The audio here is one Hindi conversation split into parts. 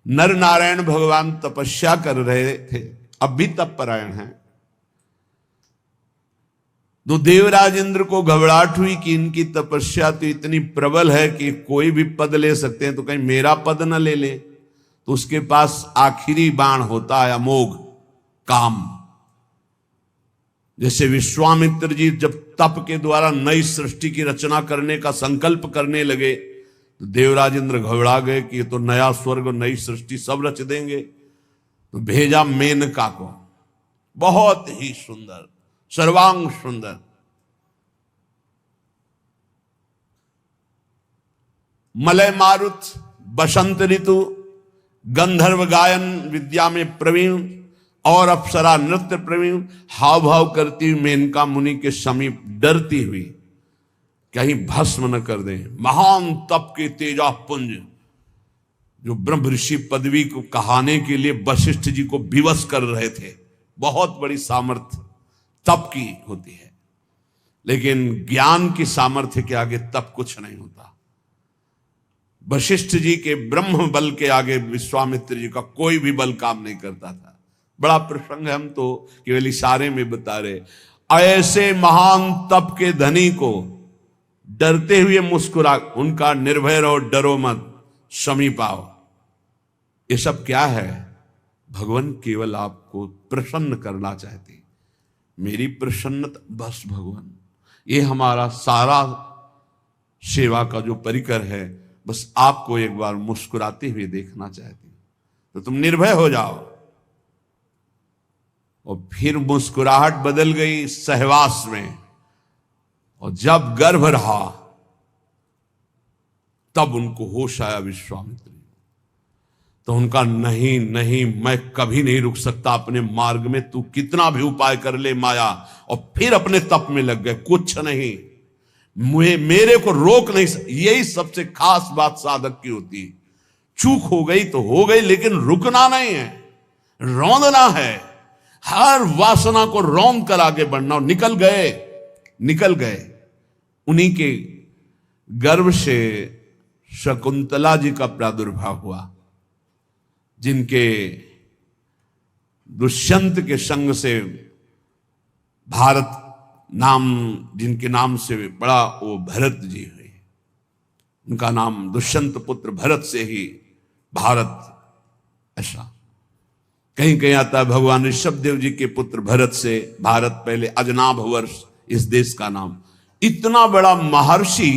नर नारायण भगवान तपस्या कर रहे थे, अब भी तप परायण हैं। तो देवराज इंद्र को घबराहट हुई कि इनकी तपस्या तो इतनी प्रबल है कि कोई भी पद ले सकते हैं, तो कहीं मेरा पद न ले ले। तो उसके पास आखिरी बाण होता है अमोघ काम। जैसे विश्वामित्र जी जब तप के द्वारा नई सृष्टि की रचना करने का संकल्प करने लगे, तो देवराज इंद्र घबरा गए कि ये तो नया स्वर्ग नई सृष्टि सब रच देंगे। तो भेजा मेनका को, बहुत ही सुंदर, सर्वांग सुंदर। मलय मारुत, बसंत ऋतु, गंधर्व गायन विद्या में प्रवीण और अप्सरा नृत्य प्रवीण, हाव भाव करती हुई मेनका मुनि के समीप डरती हुई कहीं भस्म न कर दें। महान तप के तेजापुंज जो ब्रह्म ऋषि पदवी को कहाने के लिए वशिष्ठ जी को विवश कर रहे थे, बहुत बड़ी सामर्थ्य तप की होती है, लेकिन ज्ञान की सामर्थ्य के आगे तप कुछ नहीं होता। वशिष्ठ जी के ब्रह्म बल के आगे विश्वामित्र जी का कोई भी बल काम नहीं करता था। बड़ा प्रसंग है, हम तो केवल इशारे में बता रहे। ऐसे महान तप के धनी को डरते हुए मुस्कुरा, उनका निर्भय रहो, डरो मत, समीप आओ। ये सब क्या है? भगवान केवल आपको प्रसन्न करना चाहते। मेरी प्रसन्नता बस भगवान, ये हमारा सारा सेवा का जो परिकर है, बस आपको एक बार मुस्कुराते हुए देखना चाहते। तो तुम निर्भय हो जाओ। और फिर मुस्कुराहट बदल गई सहवास में, और जब गर्भ रहा तब उनको होश आया विश्वामित्र। तो उनका नहीं नहीं, मैं कभी नहीं रुक सकता अपने मार्ग में, तू कितना भी उपाय कर ले माया। और फिर अपने तप में लग गए, कुछ नहीं, मेरे को रोक नहीं। यही सबसे खास बात साधक की होती है। चूक हो गई तो हो गई, लेकिन रुकना नहीं है, रौंदना है। हर वासना को रौंद कर आगे बढ़ना। और निकल गए। उन्हीं के गर्भ से शकुंतला जी का प्रादुर्भाव हुआ, जिनके दुष्यंत के संग से भारत नाम, जिनके नाम से बड़ा वो भरत जी हुए। उनका नाम दुष्यंत पुत्र भरत से ही भारत, ऐसा कहीं कहीं आता है। भगवान ऋषभदेव जी के पुत्र भरत से भारत, पहले अजनाभ वर्ष इस देश का नाम। इतना बड़ा महर्षि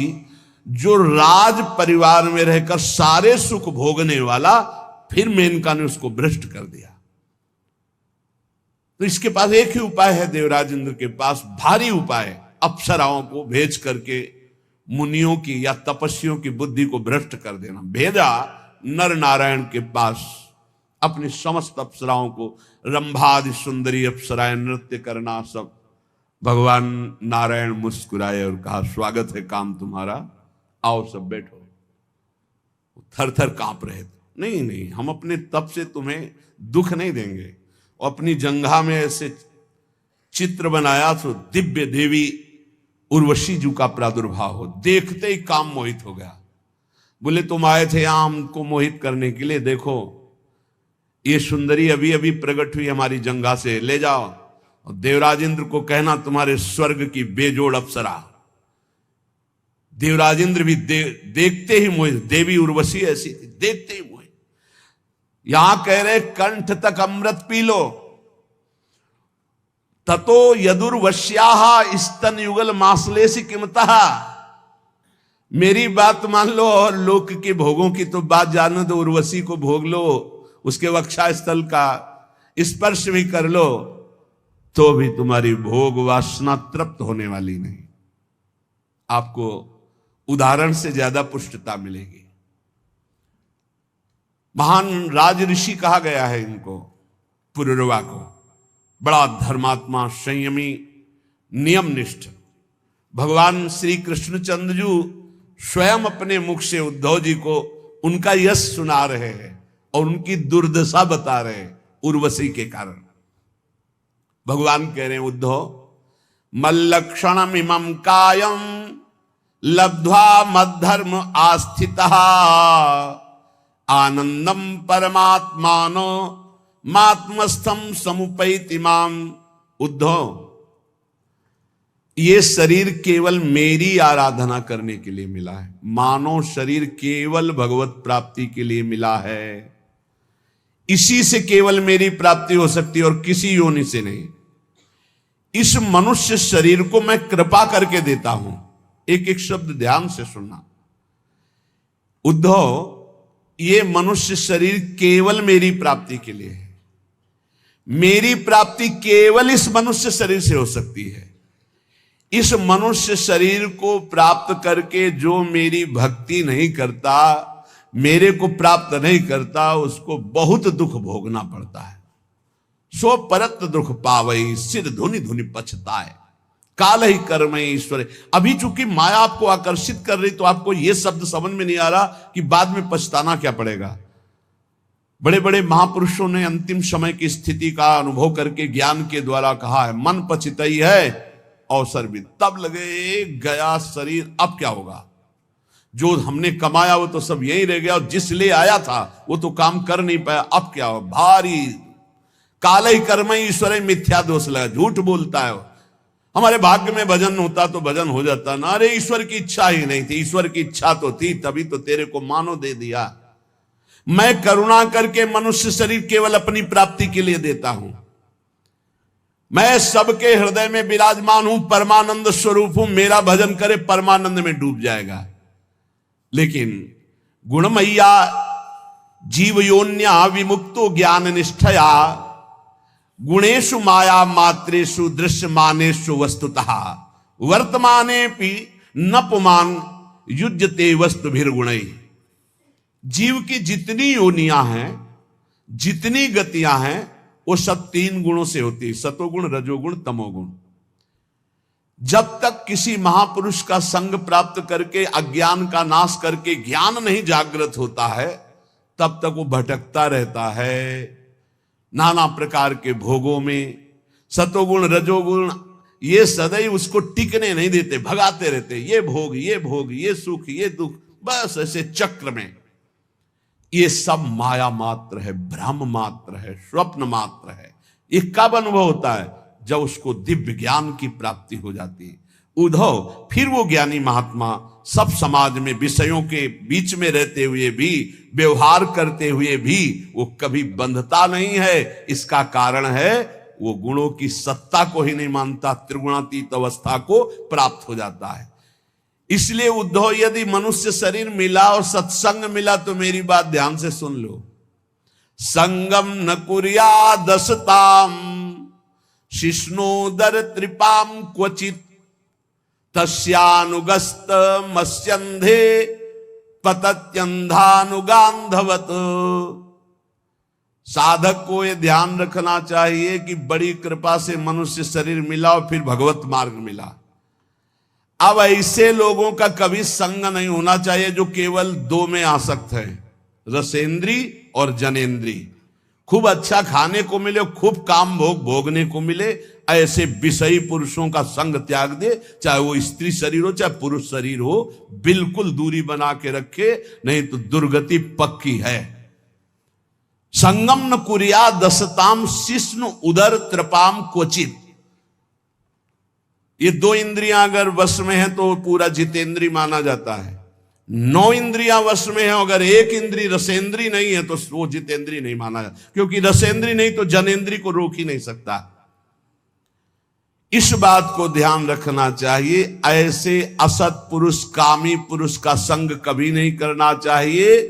जो राज परिवार में रहकर सारे सुख भोगने वाला, फिर मेनका ने उसको भ्रष्ट कर दिया। तो इसके पास एक ही उपाय है, देवराज इंद्र के पास भारी उपाय, अप्सराओं को भेज करके मुनियों की या तपस्वियों की बुद्धि को भ्रष्ट कर देना। भेजा नर नारायण के पास अपनी समस्त अप्सराओं को, रंभादि सुंदरी अप्सराएं नृत्य करना सब। भगवान नारायण मुस्कुराए और कहा, स्वागत है काम तुम्हारा, आओ सब बैठो। थर थर कांप रहे थे। नहीं नहीं, हम अपने तप से तुम्हें दुख नहीं देंगे। और अपनी जंघा में ऐसे चित्र बनाया तो दिव्य देवी उर्वशी जी का प्रादुर्भाव हो, देखते ही काम मोहित हो गया। बोले तुम आए थे यहां हमको मोहित करने के लिए, देखो ये सुंदरी अभी अभी प्रकट हुई हमारी जंघा से, ले जाओ। और देवराज इंद्र को कहना तुम्हारे स्वर्ग की बेजोड़ अप्सरा। देवराज इंद्र भी देखते ही मोहित, देवी उर्वशी ऐसी थी, देखते ही मोहित। यहां कह रहे कंठ तक अमृत पी लो। ततो यदुर्वश्याः स्तन युगल मासलेसी किमतः। मेरी बात मान लो और लोक के भोगों की तो बात जानो, तो उर्वशी को भोग लो, उसके वक्षा स्थल का स्पर्श भी कर लो, तो भी तुम्हारी भोग वासना तृप्त होने वाली नहीं। आपको उदाहरण से ज्यादा पुष्टता मिलेगी। महान राज ऋषि कहा गया है इनको, पुरुरवा को। बड़ा धर्मात्मा, संयमी, नियमनिष्ठ। भगवान श्री कृष्णचंद्र जी स्वयं अपने मुख से उद्धव जी को उनका यश सुना रहे हैं और उनकी दुर्दशा बता रहे हैं उर्वशी के कारण। भगवान कह रहे हैं, उद्धव मल्लक्षणम इमं कायम लब्ध्वा मद्धर्म आस्थितः आनंदम परमात्मानो मात्मस्थम समुपैति माम। उद्धव, ये शरीर केवल मेरी आराधना करने के लिए मिला है। मानव शरीर केवल भगवत प्राप्ति के लिए मिला है। इसी से केवल मेरी प्राप्ति हो सकती है और किसी योनि से नहीं। इस मनुष्य शरीर को मैं कृपा करके देता हूं। एक एक शब्द ध्यान से सुनना। उद्धव, ये मनुष्य शरीर केवल मेरी प्राप्ति के लिए है। मेरी प्राप्ति केवल इस मनुष्य शरीर से हो सकती है। इस मनुष्य शरीर को प्राप्त करके जो मेरी भक्ति नहीं करता, मेरे को प्राप्त नहीं करता, उसको बहुत दुख भोगना पड़ता है। सो परत दुख पावई सिर धुनि धुनि पछताए काल ही कर्म ईश्वर। अभी चूंकि माया आपको आकर्षित कर रही तो आपको यह शब्द समझ में नहीं आ रहा कि बाद में पछताना क्या पड़ेगा। बड़े बड़े महापुरुषों ने अंतिम समय की स्थिति का अनुभव करके ज्ञान के द्वारा कहा है, मन पछतई है अवसर भी। तब लगे गया शरीर, अब क्या होगा। जो हमने कमाया वो तो सब यही रह गया, और जिस लिए आया था वो तो काम कर नहीं पाया, अब क्या हो। भारी काल ही कर्म ईश्वर मिथ्या दोष लगा, झूठ बोलता है। हमारे भाग्य में भजन होता तो भजन हो जाता ना। अरे ईश्वर की इच्छा ही नहीं थी, ईश्वर की इच्छा तो थी, तभी तो तेरे को मानो दे दिया। मैं करुणा करके मनुष्य शरीर केवल अपनी प्राप्ति के लिए देता हूं। मैं सबके हृदय में विराजमान हूं, परमानंद स्वरूप हूं। मेरा भजन करे परमानंद में डूब जाएगा। लेकिन गुणमय्या जीवयोन्या विमुक्तो ज्ञान निष्ठया गुणेशु माया मात्रेषु दृश्यमानेषु वस्तुतः वर्तमाने पि न पुमान युज्यते वस्तुभिर्गुणै। जीव की जितनी योनियां हैं, जितनी गतियां हैं, वो सब तीन गुणों से होती है, सतोगुण, रजोगुण, तमोगुण। जब तक किसी महापुरुष का संग प्राप्त करके अज्ञान का नाश करके ज्ञान नहीं जागृत होता है, तब तक वो भटकता रहता है नाना प्रकार के भोगों में। सतोगुण रजोगुण ये सदैव उसको टिकने नहीं देते, भगाते रहते। ये भोग, ये भोग, ये सुख, ये दुख, बस ऐसे चक्र में। ये सब माया मात्र है, भ्रम मात्र है, स्वप्न मात्र है। ये कब अनुभव होता है? जब उसको दिव्य ज्ञान की प्राप्ति हो जाती है। उद्धव, फिर वो ज्ञानी महात्मा सब समाज में विषयों के बीच में रहते हुए भी, व्यवहार करते हुए भी वो कभी बंधता नहीं है। इसका कारण है वो गुणों की सत्ता को ही नहीं मानता, त्रिगुणातीत अवस्था को प्राप्त हो जाता है। इसलिए उद्धव, यदि मनुष्य शरीर मिला और सत्संग मिला तो मेरी बात ध्यान से सुन लो। संगम न कुर्या दसताम शिष्णोदर त्रिपाम क्वचित तस्यानुगस्त मस्यंधे पतत्यंधानुगांधवत। साधक को यह ध्यान रखना चाहिए कि बड़ी कृपा से मनुष्य शरीर मिला और फिर भगवत मार्ग मिला। अब ऐसे लोगों का कभी संग नहीं होना चाहिए जो केवल दो में आसक्त है, रसेंद्री और जनेंद्री। खूब अच्छा खाने को मिले, खूब काम भोग भोगने को मिले, ऐसे विषयी पुरुषों का संग त्याग दे। चाहे वो स्त्री शरीर हो चाहे पुरुष शरीर हो, बिल्कुल दूरी बना के रखे, नहीं तो दुर्गति पक्की है। संगम न कुर्या दसताम शिष्णु उदर त्रिपाम क्वचित। ये दो इंद्रियां अगर वश में है तो पूरा जितेंद्री माना जाता है। 9 इंद्रियां वश में है, अगर एक इंद्री रसेंद्री नहीं है तो वो जितेंद्री नहीं माना जाता, क्योंकि रसेंद्री नहीं तो जनेंद्री को रोक ही नहीं सकता। इस बात को ध्यान रखना चाहिए। ऐसे असत पुरुष, कामी पुरुष का संग कभी नहीं करना चाहिए,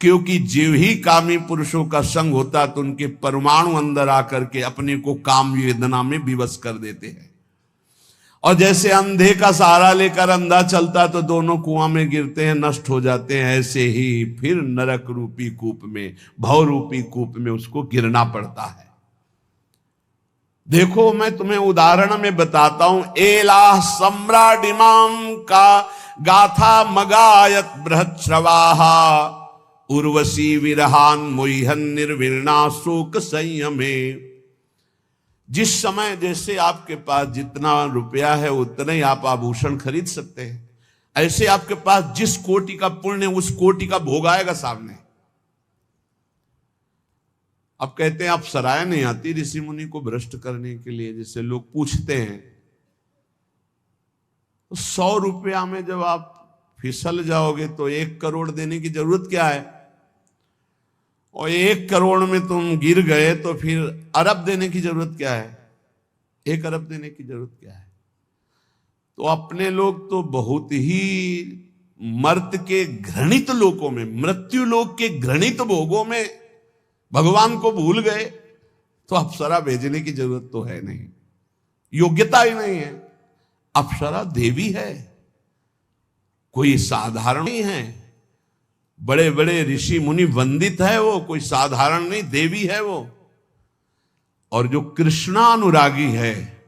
क्योंकि जीव ही कामी पुरुषों का संग होता तो उनके परमाणु अंदर आकर के अपने को काम वेदना में विवश कर देते हैं। और जैसे अंधे का सहारा लेकर अंधा चलता तो दोनों कुआं में गिरते हैं, नष्ट हो जाते हैं, ऐसे ही फिर नरक रूपी कूप में, भव रूपी कूप में उसको गिरना पड़ता है। देखो, मैं तुम्हें उदाहरण में बताता हूं। एला सम्राडिमाम का गाथा मगायत बृहच्छ्रवाहा उर्वशी विरहान मोहन निर्विरणा शोक संयमे। जिस समय जैसे आपके पास जितना रुपया है उतने ही आप आभूषण खरीद सकते हैं, ऐसे आपके पास जिस कोटि का पुण्य उस कोटि का भोग आएगा सामने। अब कहते हैं अप्सराएं नहीं आती ऋषि मुनि को भ्रष्ट करने के लिए, जिससे लोग पूछते हैं। तो 100 रुपया में जब आप फिसल जाओगे तो 1 करोड़ देने की जरूरत क्या है? और 1 करोड़ में तुम गिर गए तो फिर अरब देने की जरूरत क्या है? 1 अरब देने की जरूरत क्या है? तो अपने लोग तो बहुत ही मर्त के घृणित लोकों में, मृत्यु लोक के घृणित भोगों में भगवान को भूल गए। तो अप्सरा भेजने की जरूरत तो है नहीं, योग्यता ही नहीं है। अप्सरा देवी है, कोई साधारण नहीं है। बड़े बड़े ऋषि मुनि वंदित है वो, कोई साधारण नहीं, देवी है वो। और जो कृष्णानुरागी है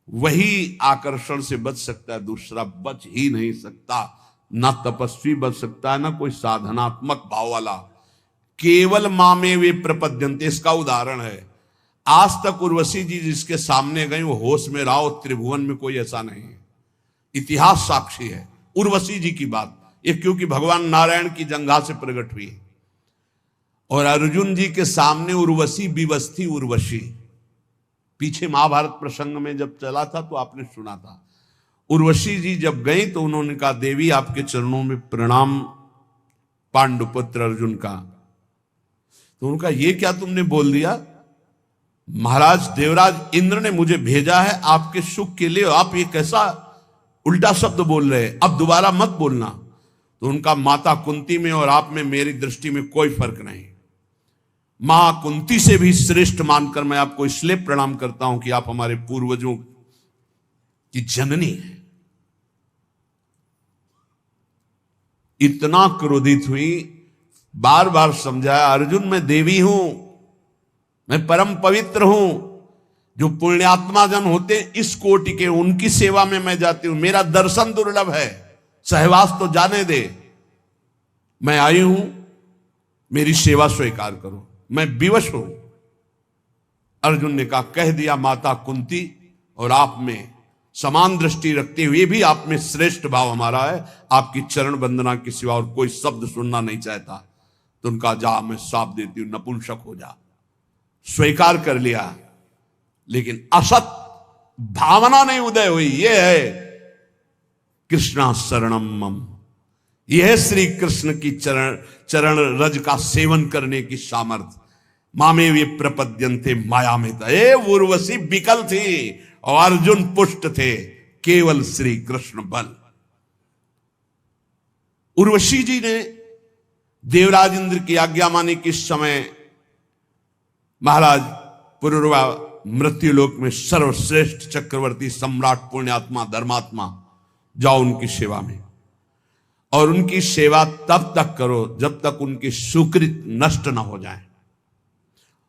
वही आकर्षण से बच सकता है, दूसरा बच ही नहीं सकता। ना तपस्वी बच सकता है, ना कोई साधनात्मक भाव वाला। केवल मामे वे प्रपद्यंते, इसका उदाहरण है। आज तक उर्वशी जी जिसके सामने गई वो होश में रहा, त्रिभुवन में कोई ऐसा नहीं है। इतिहास साक्षी है उर्वशी जी की बात, ये क्योंकि भगवान नारायण की जंघा से प्रकट हुई। और अर्जुन जी के सामने उर्वशी विवश थी। उर्वशी पीछे महाभारत प्रसंग में जब चला था तो आपने सुना था। उर्वशी जी जब गई तो उन्होंने कहा, देवी आपके चरणों में प्रणाम पांडुपुत्र अर्जुन का। तो उनका ये क्या तुमने बोल दिया? महाराज देवराज इंद्र ने मुझे भेजा है आपके सुख के लिए, आप ये कैसा उल्टा शब्द बोल रहे हैं, अब दोबारा मत बोलना। तो उनका माता कुंती में और आप में मेरी दृष्टि में कोई फर्क नहीं। मां कुंती से भी श्रेष्ठ मानकर मैं आपको इसलिए प्रणाम करता हूं कि आप हमारे पूर्वजों की जननी है। इतना क्रोधित हुई, बार बार समझाया, अर्जुन मैं देवी हूं, मैं परम पवित्र हूं। जो पुण्यात्मा जन होते इस कोटि के, उनकी सेवा में मैं जाती हूं। मेरा दर्शन दुर्लभ है, सहवास तो जाने दे। मैं आई हूं, मेरी सेवा स्वीकार करो, मैं विवश हूं। अर्जुन ने कहा, कह दिया माता कुंती और आप में समान दृष्टि रखते हुए भी आप में श्रेष्ठ भाव हमारा है। आपकी चरण वंदना के सिवा और कोई शब्द सुनना नहीं चाहता। तो उनका जा मैं साफ देती हूं, नपुंसक हो जा। स्वीकार कर लिया, लेकिन असत भावना नहीं उदय हुई। यह है कृष्णा शरणम मम, यह है श्री कृष्ण की चरण रज का सेवन करने की सामर्थ्य। मामे वे प्रपद्यन्ते माया में था। उर्वशी विकल थी और अर्जुन पुष्ट थे, केवल श्री कृष्ण बल। उर्वशी जी ने देवराज इंद्र की आज्ञा मानी कि इस समय महाराज पुरुरवा मृत्युलोक में सर्वश्रेष्ठ चक्रवर्ती सम्राट पुण्यात्मा धर्मात्मा, जाओ उनकी सेवा में। और उनकी सेवा तब तक करो जब तक उनकी सुकृत नष्ट ना हो जाए।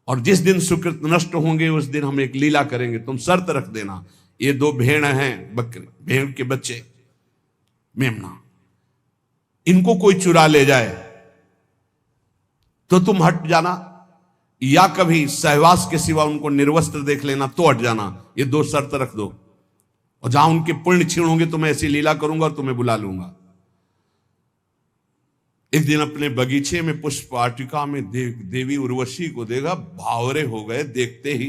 और जिस दिन सुकृत नष्ट होंगे उस दिन हम एक लीला करेंगे। तुम शर्त रख देना, ये 2 भेड़ हैं, बकरे, भेड़ के बच्चे मेमना, इनको कोई चुरा ले जाए तो तुम हट जाना, या कभी सहवास के सिवा उनको निर्वस्त्र देख लेना तो हट जाना। ये 2 शर्त रख दो, और जहां उनके पुण्य क्षीण होंगे तो मैं ऐसी लीला करूंगा और तुम्हें बुला लूंगा। एक दिन अपने बगीचे में पुष्प वाटिका में देवी उर्वशी को देखा, भावरे हो गए। देखते ही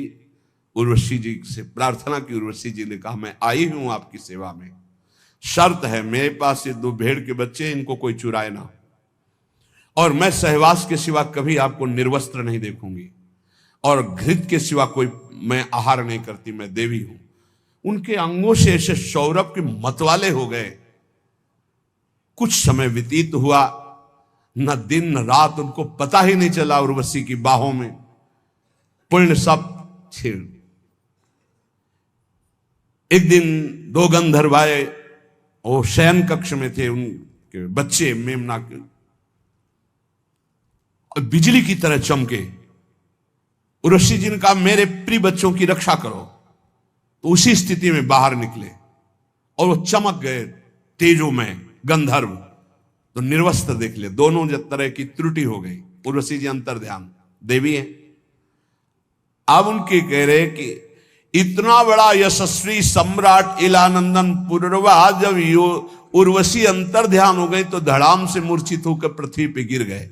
उर्वशी जी से प्रार्थना की। उर्वशी जी ने कहा, मैं आई हूं आपकी सेवा में, शर्त है मेरे पास ये 2 भेड़ के बच्चे, इनको कोई चुराए ना, और मैं सहवास के सिवा कभी आपको निर्वस्त्र नहीं देखूंगी, और घृत के सिवा कोई मैं आहार नहीं करती, मैं देवी हूं। उनके अंगों से ऐसे सौरभ के मतवाले हो गए। कुछ समय व्यतीत हुआ, न दिन न रात, उनको पता ही नहीं चला। उर्वशी की बाहों में पुण्य सब छीण। एक दिन 2 गंधर्व आए, वो शयन कक्ष में थे, उनके बच्चे मेमना के बिजली की तरह चमके। उर्वशी जी ने कहा, मेरे प्रिय बच्चों की रक्षा करो। तो उसी स्थिति में बाहर निकले और वो चमक गए तेजो में गंधर्व। तो निर्वस्त्र देख ले, दोनों तरह की त्रुटि हो गई। उर्वशी जी अंतर ध्यान देवी है। अब उनके कह रहे कि इतना बड़ा यशस्वी सम्राट इलानंदन पुरुरवा, जब उर्वशी अंतर ध्यान हो गई तो धड़ाम से मूर्छित होकर पृथ्वी पे गिर गए।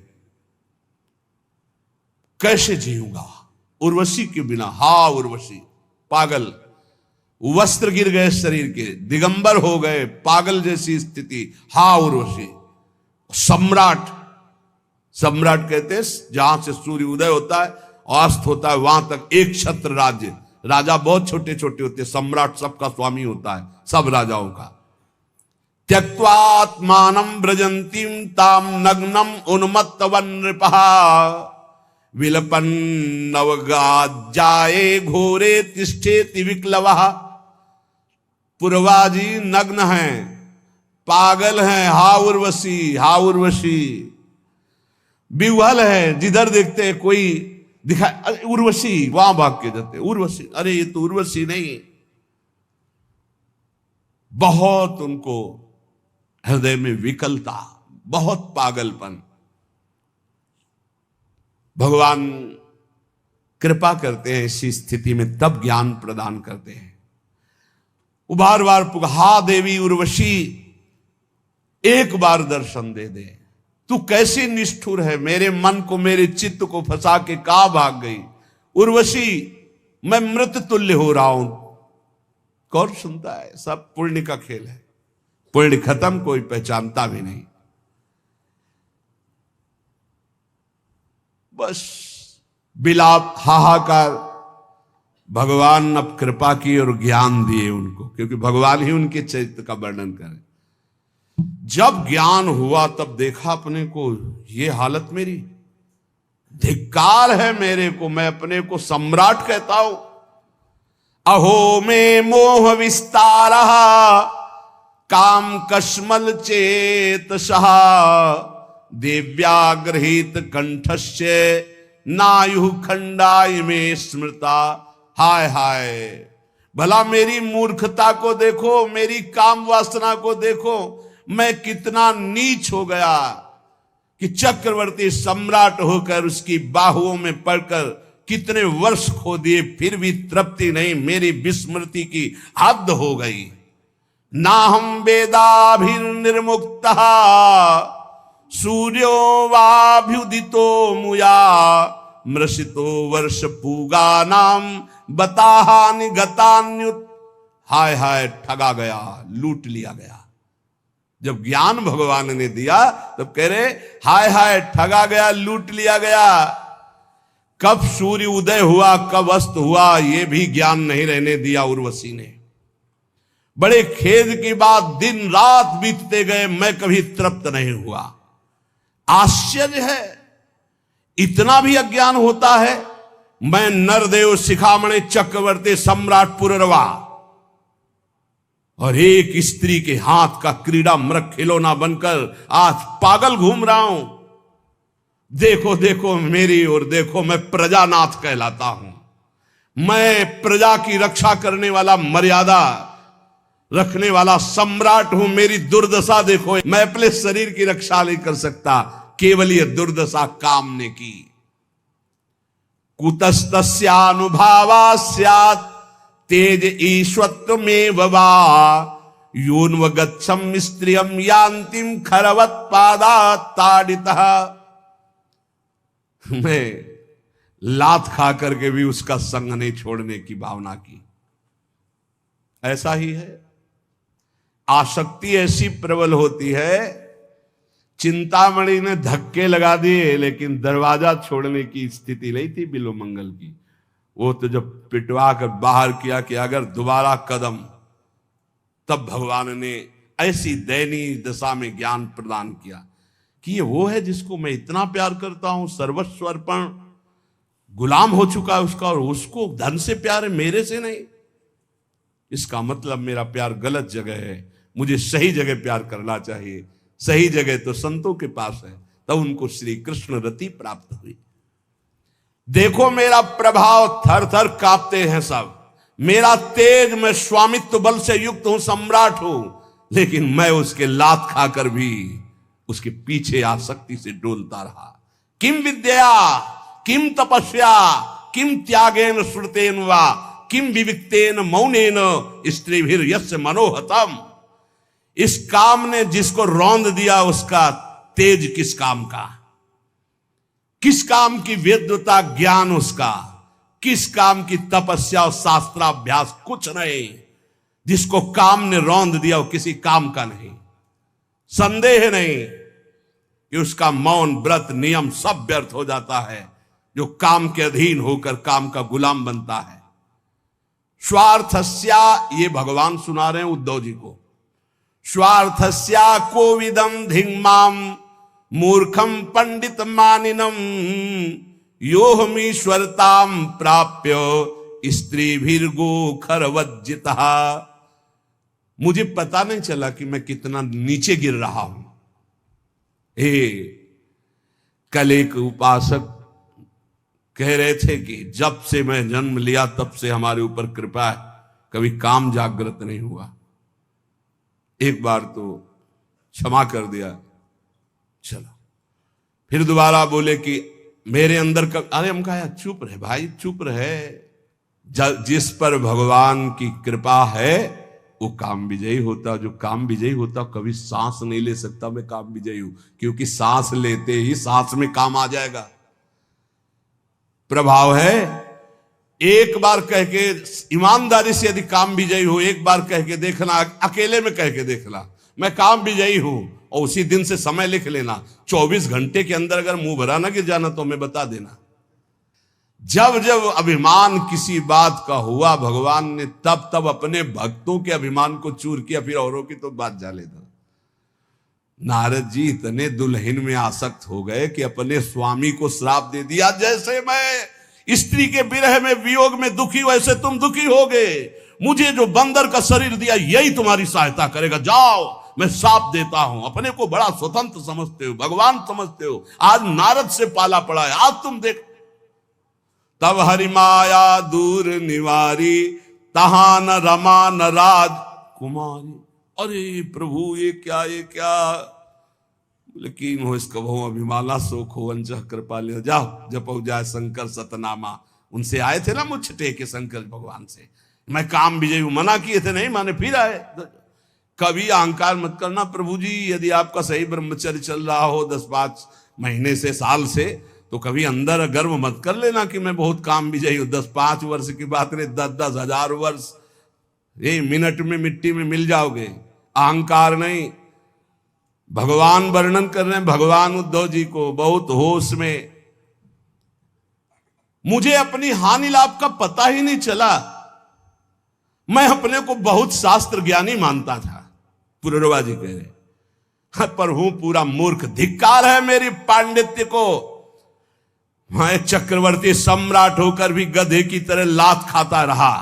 कैसे जीऊंगा उर्वशी के बिना। हा उर्वशी, पागल, वस्त्र गिर गए शरीर के, दिगंबर हो गए, पागल जैसी स्थिति। हा उर्वशी। सम्राट, सम्राट कहते हैं जहां से सूर्य उदय होता है अस्त होता है वहां तक एक छत्र राज्य। राजा बहुत छोटे छोटे होते हैं, सम्राट सबका स्वामी होता है, सब राजाओं का। त्यक्त्वात्मानं व्रजन्तीं ताम नग्नम उन्मत्तवन नृपः विलपन नवगाज्जाये घोरे तिष्ठेति विक्लवः। पूर्वाजी नग्न हैं, पागल हैं, हा उर्वशी, हा उर्वशी। विह्वल है, जिधर देखते हैं कोई दिखाए, अरे उर्वशी, वहां भाग के जाते उर्वशी, अरे ये तो उर्वशी नहीं। बहुत उनको हृदय में विकलता, बहुत पागलपन। भगवान कृपा करते हैं इसी स्थिति में, तब ज्ञान प्रदान करते हैं। वो बार बार हा देवी उर्वशी, एक बार दर्शन दे दे। तू कैसी निष्ठुर है, मेरे मन को, मेरे चित्त को फंसा के कहां भाग गई उर्वशी। मैं मृत तुल्य हो रहा हूं। कौन सुनता है? सब पुण्य का खेल है, पुण्य खत्म, कोई पहचानता भी नहीं। बस बिलाप, हाहाकार। भगवान अब कृपा की और ज्ञान दिए उनको, क्योंकि भगवान ही उनके चरित्र का वर्णन करे। जब ज्ञान हुआ तब देखा अपने को, ये हालत मेरी, धिक्कार है मेरे को, मैं अपने को सम्राट कहता हूं। अहो में मोह विस्तार काम कश्मल चेत सहा देव्याग्रहित कंठस्य नायु खंडाय में स्मृता। हाय हाय, भला मेरी मूर्खता को देखो, मेरी काम वासना को देखो, मैं कितना नीच हो गया कि चक्रवर्ती सम्राट होकर उसकी बाहुओं में पड़कर कितने वर्ष खो दिए, फिर भी तृप्ति नहीं, मेरी विस्मृति की हद हो गई। ना हम वेदाभिर्निर्मुक्तः सूर्यो वाभ्युदितो मुया मृषितो वर्ष पूगा नाम बताहानि गतान्युत। हाय हाय, ठगा गया, लूट लिया गया। जब ज्ञान भगवान ने दिया तब कह रहे हाय हाय, ठगा गया, लूट लिया गया। कब सूर्य उदय हुआ, कब अस्त हुआ, यह भी ज्ञान नहीं रहने दिया उर्वशी ने। बड़े खेद की बात, दिन रात बीतते गए, मैं कभी तृप्त नहीं हुआ। आश्चर्य है, इतना भी अज्ञान होता है। मैं नरदेव शिखामणि चक्रवर्ती सम्राट पुररवा और एक स्त्री के हाथ का क्रीड़ा मृग खिलौना बनकर आज पागल घूम रहा हूं। देखो देखो मेरी ओर देखो, मैं प्रजानाथ कहलाता हूं। मैं प्रजा की रक्षा करने वाला, मर्यादा रखने वाला सम्राट हूं। मेरी दुर्दशा देखो, मैं अपने शरीर की रक्षा नहीं कर सकता, केवल यह दुर्दशा काम ने की। कुतस्तस्यानुभावा स्यात् तेज ईश्वत्व में वा यून्वगच्छम स्त्रियम यान्तिम खरवत पादा ताड़ितः। मैं लात खा करके भी उसका संग नहीं छोड़ने की भावना की। ऐसा ही है, आसक्ति ऐसी प्रबल होती है। चिंतामणि ने धक्के लगा दिए, लेकिन दरवाजा छोड़ने की स्थिति नहीं थी बिल्वमंगल की। वो तो जब पिटवा कर बाहर किया कि अगर दोबारा कदम, तब भगवान ने ऐसी दयनीय दशा में ज्ञान प्रदान किया कि ये वो है जिसको मैं इतना प्यार करता हूं, सर्वस्व अर्पण, गुलाम हो चुका है उसका, और उसको धन से प्यार है, मेरे से नहीं। इसका मतलब मेरा प्यार गलत जगह है, मुझे सही जगह प्यार करना चाहिए। सही जगह तो संतों के पास है। तब उनको श्री कृष्ण रति प्राप्त हुई। देखो मेरा प्रभाव, थर थर कांपते हैं सब। मेरा तेज, मैं स्वामित्व बल से युक्त हूं, सम्राट हूं, लेकिन मैं उसके लात खाकर भी उसके पीछे आसक्ति से डोलता रहा। किम विद्या, किम तपस्या, किम त्यागेन श्रुतेन वा किम विविक्तेन मौनेन स्त्रीभिर यस्य मनोहतम। इस काम ने जिसको रौंद दिया, उसका तेज किस काम का। किस काम की वेद्यता ज्ञान उसका, किस काम की तपस्या और शास्त्राभ्यास, कुछ नहीं। जिसको काम ने रौंद दिया वो किसी काम का नहीं। संदेह नहीं कि उसका मौन व्रत नियम सब व्यर्थ हो जाता है जो काम के अधीन होकर काम का गुलाम बनता है। स्वार्थस्या, ये भगवान सुना रहे हैं उद्धव जी को, स्वार्थस्या कोविदम धिंगमाम मूर्खम पंडित मानिनम योहमीश्वरताम प्राप्य स्त्री भीर्गो खरवज्जिता। मुझे पता नहीं चला कि मैं कितना नीचे गिर रहा हूं। कल एक उपासक कह रहे थे कि जब से मैं जन्म लिया तब से हमारे ऊपर कृपा है, कभी काम जागृत नहीं हुआ। एक बार तो क्षमा कर दिया, चलो। फिर दोबारा बोले कि मेरे अंदर का, अरे हम कहा चुप रहे भाई, चुप रहे। जिस पर भगवान की कृपा है वो काम विजयी होता। जो काम विजयी होता कभी सांस नहीं ले सकता मैं काम विजयी हूं, क्योंकि सांस लेते ही सांस में काम आ जाएगा। प्रभाव है। एक बार कह के ईमानदारी से यदि काम विजयी हो, एक बार कह के देखना, अकेले में कह के देखना मैं काम विजयी हूं, और उसी दिन से समय लिख लेना। 24 घंटे के अंदर अगर मुंह भरा ना गिर जाना तो हमें बता देना। जब जब अभिमान किसी बात का हुआ भगवान ने तब तब अपने भक्तों के अभिमान को चूर किया, फिर औरों की तो बात जा लेता। नारद जी इतने दुल्हन में आसक्त हो गए कि अपने स्वामी को श्राप दे दिया, जैसे मैं स्त्री के विरह में वियोग में दुखी वैसे तुम दुखी होगे। मुझे जो बंदर का शरीर दिया यही तुम्हारी सहायता करेगा, जाओ मैं श्राप देता हूं। अपने को बड़ा स्वतंत्र समझते हो, भगवान समझते हो, आज नारद से पाला पड़ा है, आज तुम देख। तब हरि माया दूर निवारी, तहां न रमा न राज कुमारी। अरे प्रभु ये क्या, लेकिन हो इसका बहु अभिमाला शोक हो वंच कृपा ले। जाओ जपो जाए शंकर सतनामा। उनसे आए थे ना मुझ टेके शंकर भगवान से, मैं काम विजय मना किए थे, नहीं माने, फिर आए। कभी अहंकार मत करना प्रभु जी, यदि आपका सही ब्रह्मचर्य चल रहा हो 10-5 महीने से, साल से, तो कभी अंदर गर्व मत कर लेना कि मैं बहुत काम विजयी हूं। 10-5 वर्ष की बात नहीं, 10-10 हजार वर्ष ये मिनट में मिट्टी में मिल जाओगे। अहंकार नहीं। भगवान वर्णन कर रहे हैं भगवान उद्धव जी को बहुत होश में। मुझे अपनी हानि लाभ का पता ही नहीं चला। मैं अपने को बहुत शास्त्र ज्ञानी मानता था, पुररवा जी कह रहे, पर हूं पूरा मूर्ख। धिक्कार है मेरी पांडित्य को। मैं चक्रवर्ती सम्राट होकर भी गधे की तरह लात खाता रहा,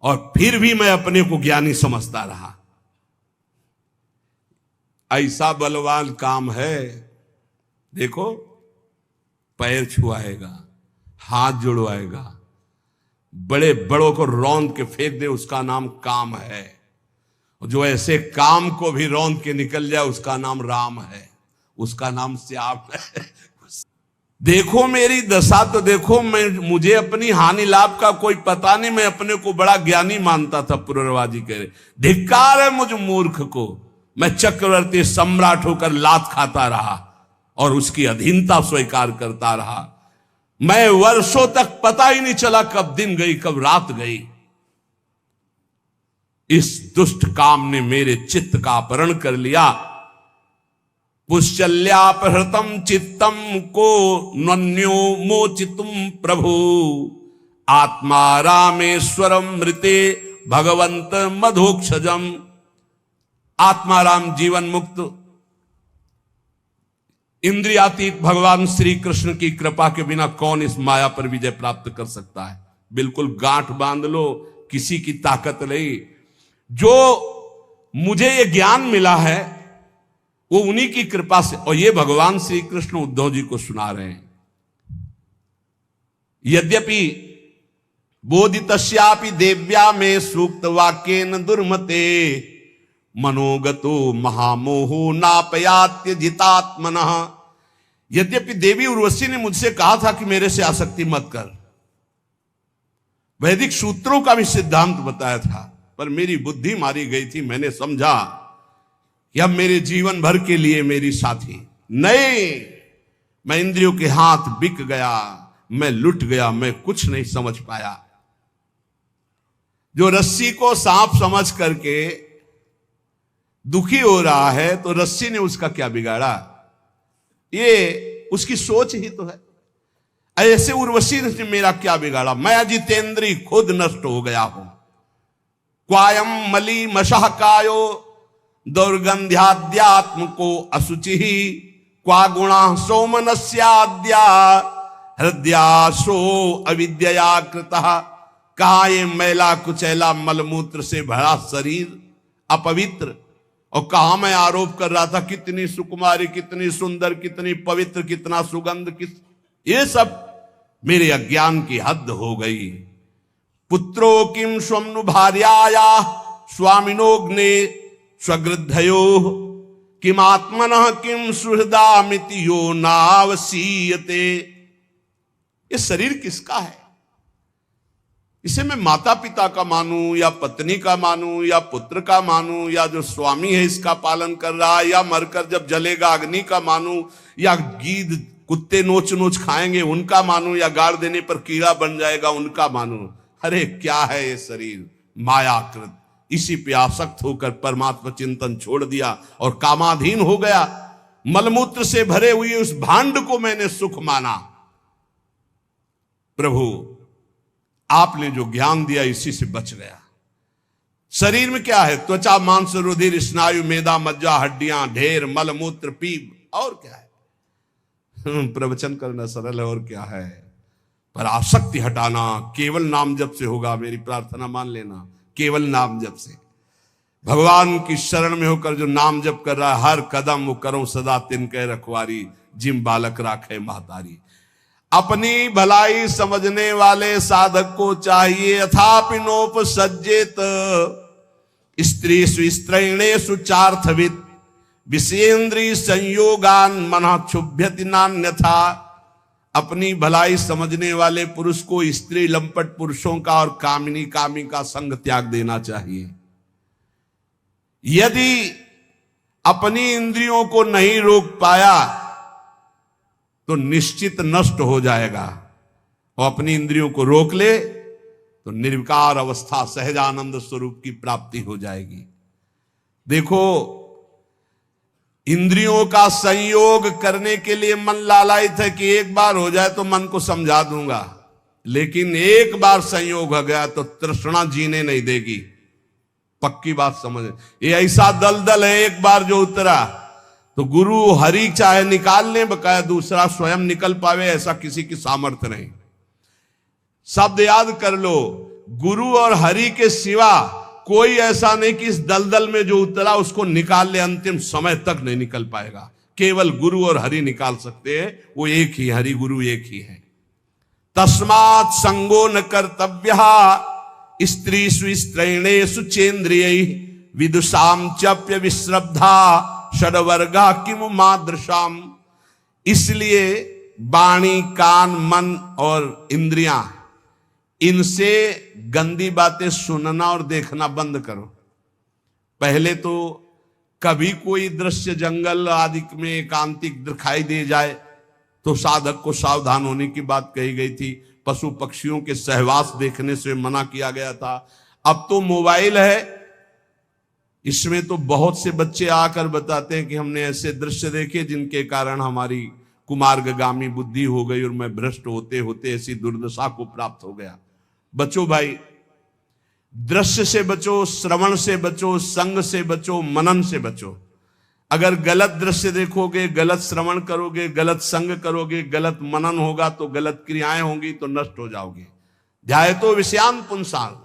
और फिर भी मैं अपने को ज्ञानी समझता रहा। ऐसा बलवान काम है, देखो, पैर छुआएगा, हाथ जुड़वाएगा, बड़े बड़ों को रौंद के फेंक दे, उसका नाम काम है। जो ऐसे काम को भी रौंद के निकल जाए उसका नाम राम है, उसका नाम श्याम है। देखो मेरी दशा तो देखो, मुझे अपनी हानि लाभ का कोई पता नहीं, मैं अपने को बड़ा ज्ञानी मानता था। पुररवाजी कह रहे, धिक्कार है मुझ मूर्ख को। मैं चक्रवर्ती सम्राट होकर लात खाता रहा और उसकी अधीनता स्वीकार करता रहा। मैं वर्षों तक पता ही नहीं चला कब दिन गई कब रात गई। इस दुष्ट काम ने मेरे चित्त का अपहरण कर लिया। पुष्चल्यापहृतम चित्तम को नन्यो मोचितुम प्रभु, आत्मा रामेश्वरम मृते भगवंत मधोक्षजम। आत्माराम जीवन मुक्त इंद्रियातीत भगवान श्री कृष्ण की कृपा के बिना कौन इस माया पर विजय प्राप्त कर सकता है। बिल्कुल गांठ बांध लो, किसी की ताकत नहीं। जो मुझे ये ज्ञान मिला है वो उन्हीं की कृपा से, और ये भगवान श्री कृष्ण उद्धव जी को सुना रहे हैं। यद्यपि बोधितस्यापि देव्या में सूक्त वाक्येन दुर्मते, मनोगतो महामोहो नापयात्य जितात्मनः। यद्यपि देवी उर्वशी ने मुझसे कहा था कि मेरे से आसक्ति मत कर, वैदिक सूत्रों का भी सिद्धांत बताया था, पर मेरी बुद्धि मारी गई थी। मैंने समझा कि अब मेरे जीवन भर के लिए मेरी साथी नहीं, मैं इंद्रियों के हाथ बिक गया, मैं लुट गया, मैं कुछ नहीं समझ पाया। जो रस्सी को सांप समझ करके दुखी हो रहा है, तो रस्सी ने उसका क्या बिगाड़ा? ये उसकी सोच ही तो है। ऐसे उर्वशी ने मेरा क्या बिगाड़ा? मैं अजितेंद्री खुद नष्ट हो गया हूं। क्वायम मली मशह कायो दुर्गंध्याद्यात्म को असुचि क्वा गुणा सोमनस्याद्या हृदयाशो अविद्या कृतः। कहा ये मैला कुचैला मलमूत्र से भरा शरीर अपवित्र, और कहा मैं आरोप कर रहा था कितनी सुकुमारी, कितनी सुंदर, कितनी पवित्र, कितना सुगंध, किस ये सब मेरे अज्ञान की हद हो गई। पुत्रो किम स्वम्नु भार्याया स्वामिनोग्ने स्वगृद्धयो किम आत्मनः किम सुहृदामिति यो नावसीयते। ये शरीर किसका है? इसे मैं माता पिता का मानूं या पत्नी का मानूं या पुत्र का मानूं या जो स्वामी है इसका पालन कर रहा है, या मरकर जब जलेगा अग्नि का मानूं, या गीद कुत्ते नोच नोच खाएंगे उनका मानूं, या गाड़ देने पर कीड़ा बन जाएगा उनका मानूं। अरे क्या है ये शरीर? मायाकृत। इसी पे आसक्त होकर परमात्मा चिंतन छोड़ दिया और कामाधीन हो गया। मलमूत्र से भरे हुए उस भांड को मैंने सुख माना। प्रभु आपने जो ज्ञान दिया इसी से बच गया। शरीर में क्या है? त्वचा मांस रुधिर स्नायु मेदा मज्जा हड्डियां ढेर मलमूत्र पीप, और क्या है? प्रवचन करना सरल है, और क्या है? पर आसक्ति हटाना केवल नाम जप से होगा। मेरी प्रार्थना मान लेना, केवल नाम जप से। भगवान की शरण में होकर जो नाम जप कर रहा है, हर कदम वो करो सदा तिनके रखवारी, जिम बालक राखे महतारी। अपनी भलाई समझने वाले साधक को चाहिए अथापि नोपसज्जेत स्त्री स्त्रैणे सुचार्थविद विषेन्द्रीय संयोगान मन क्षुभ्यति नान्यथा। अपनी भलाई समझने वाले पुरुष को स्त्री लंपट पुरुषों का और कामिनी कामी का संग त्याग देना चाहिए। यदि अपनी इंद्रियों को नहीं रोक पाया तो निश्चित नष्ट हो जाएगा, और अपनी इंद्रियों को रोक ले तो निर्विकार अवस्था सहजानंद स्वरूप की प्राप्ति हो जाएगी। देखो, इंद्रियों का संयोग करने के लिए मन लालायित है कि एक बार हो जाए तो मन को समझा दूंगा, लेकिन एक बार संयोग हो गया तो तृष्णा जीने नहीं देगी। पक्की बात समझ। ये ऐसा दलदल है, एक बार जो उतरा तो गुरु हरि चाहे निकाल ले, बकाया दूसरा स्वयं निकल पावे ऐसा किसी की सामर्थ्य नहीं। शब्द याद कर लो, गुरु और हरि के सिवा कोई ऐसा नहीं कि इस दलदल में जो उतरा उसको निकाल ले, अंतिम समय तक नहीं निकल पाएगा। केवल गुरु और हरि निकाल सकते हैं, वो एक ही, हरि गुरु एक ही है। तस्मात् संगो न कर्तव्य स्त्री स्त्रैणेषु चेन्द्रियै विदुषाम चप्य विश्रब्धा षड्वर्गा किमु मादृशाम। इसलिए वाणी कान मन और इंद्रियां, इनसे गंदी बातें सुनना और देखना बंद करो। पहले तो कभी कोई दृश्य जंगल आदि में एकांतिक दिखाई दे जाए तो साधक को सावधान होने की बात कही गई थी। पशु पक्षियों के सहवास देखने से मना किया गया था। अब तो मोबाइल है, इसमें तो बहुत से बच्चे आकर बताते हैं कि हमने ऐसे दृश्य देखे जिनके कारण हमारी कुमार्गगामी बुद्धि हो गई और मैं भ्रष्ट होते होते ऐसी दुर्दशा को प्राप्त हो गया। बचो भाई, दृश्य से बचो, श्रवण से बचो, संग से बचो, मनन से बचो। अगर गलत दृश्य देखोगे, गलत श्रवण करोगे, गलत संग करोगे, गलत मनन होगा तो गलत क्रियाएं होंगी तो नष्ट हो जाओगे। ध्यायतो विषयान पुंसान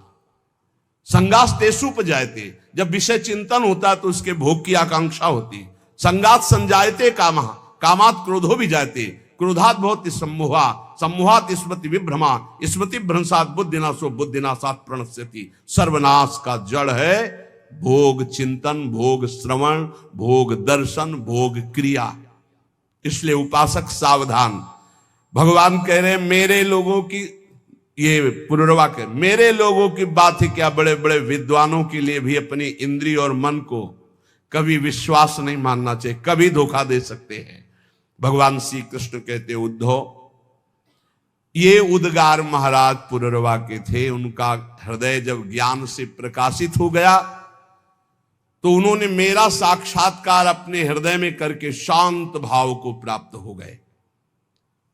संगास्तेषुपजायते। जब विषय चिंतन होता है तो उसके भोग की आकांक्षा होती। संगात संजायते कामः कामात क्रोधो भी जायते क्रोधात भवति सम्मोहा सम्मोहात स्मृति विभ्रमा स्मृति भ्रंशात बुद्धिनाशो बुद्धिनाशात प्रणश्यति। सर्वनाश का जड़ है भोग चिंतन, भोग श्रवण, भोग दर्शन, भोग क्रिया। इसलिए उपासक सावधान। भगवान कह रहे हैं मेरे लोगों की, ये पुनर्वाक्य, मेरे लोगों की बात ही क्या, बड़े बड़े विद्वानों के लिए भी अपनी इंद्रिय और मन को कभी विश्वास नहीं मानना चाहिए, कभी धोखा दे सकते हैं। भगवान श्री कृष्ण कहते उद्धव, ये उद्गार महाराज पुररवा के थे। उनका हृदय जब ज्ञान से प्रकाशित हो गया तो उन्होंने मेरा साक्षात्कार अपने हृदय में करके शांत भाव को प्राप्त हो गए।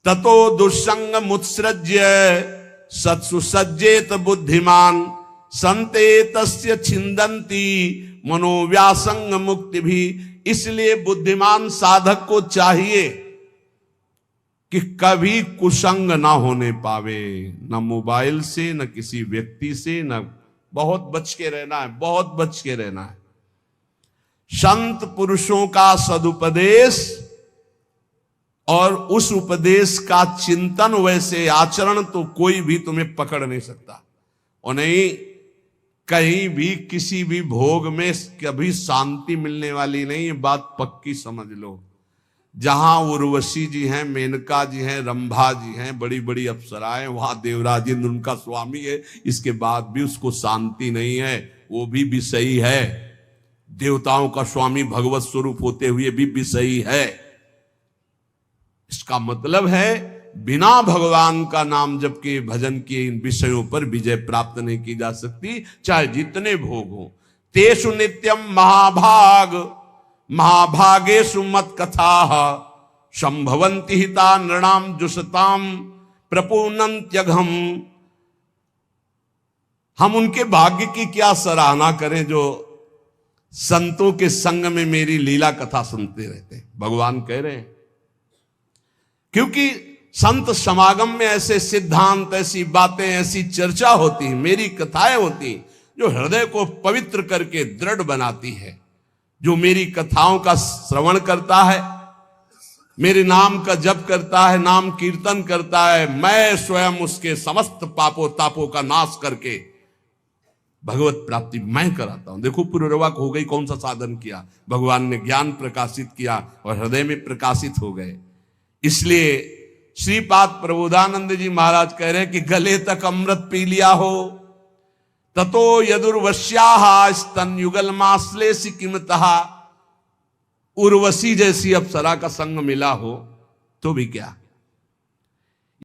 ततो दुस्संग मुत्सृज्य सत्सु सज्जेत बुद्धिमान संते तस्य छिंदंती मनोव्यासंग मुक्ति भी। इसलिए बुद्धिमान साधक को चाहिए कि कभी कुसंग ना होने पावे, न मोबाइल से, न किसी व्यक्ति से, न बहुत बच के रहना है, बहुत बच के रहना है। संत पुरुषों का सदुपदेश और उस उपदेश का चिंतन, वैसे आचरण तो कोई भी तुम्हें पकड़ नहीं सकता। और नहीं, कहीं भी किसी भी भोग में कभी शांति मिलने वाली नहीं, ये बात पक्की समझ लो। जहां उर्वशी जी हैं, मेनका जी हैं, रंभा जी हैं, बड़ी बड़ी अप्सराएं, वहां देवराजेंद्र उनका स्वामी है, इसके बाद भी उसको शांति नहीं है। वो भी विषयी है, देवताओं का स्वामी भगवत स्वरूप होते हुए भी विषयी है। इसका मतलब है बिना भगवान का नाम जप के, भजन के, इन विषयों पर विजय प्राप्त नहीं की जा सकती, चाहे जितने भोग हो। तेषु नित्यम महाभाग महाभागेषु मत कथा संभवंति हिता नृणाम जुषताम प्रपूर्णंत्यघम। हम उनके भाग्य की क्या सराहना करें जो संतों के संग में मेरी लीला कथा सुनते रहते हैं, भगवान कह रहे हैं। क्योंकि संत समागम में ऐसे सिद्धांत, ऐसी बातें, ऐसी चर्चा होती, मेरी कथाएं होती जो हृदय को पवित्र करके दृढ़ बनाती है। जो मेरी कथाओं का श्रवण करता है, मेरे नाम का जप करता है, नाम कीर्तन करता है, मैं स्वयं उसके समस्त पापों तापों का नाश करके भगवत प्राप्ति मैं कराता हूं। देखो पुररवा को हो गई, कौन सा साधन किया, भगवान ने ज्ञान प्रकाशित किया और हृदय में प्रकाशित हो गए। इसलिए श्रीपाद प्रबोधानंद जी महाराज कह रहे हैं कि गले तक अमृत पी लिया हो, ततो यदुर्वश्याः स्तन युगल मास्लेसि किमतः। उर्वशी जैसी अप्सरा का संग मिला हो तो भी क्या,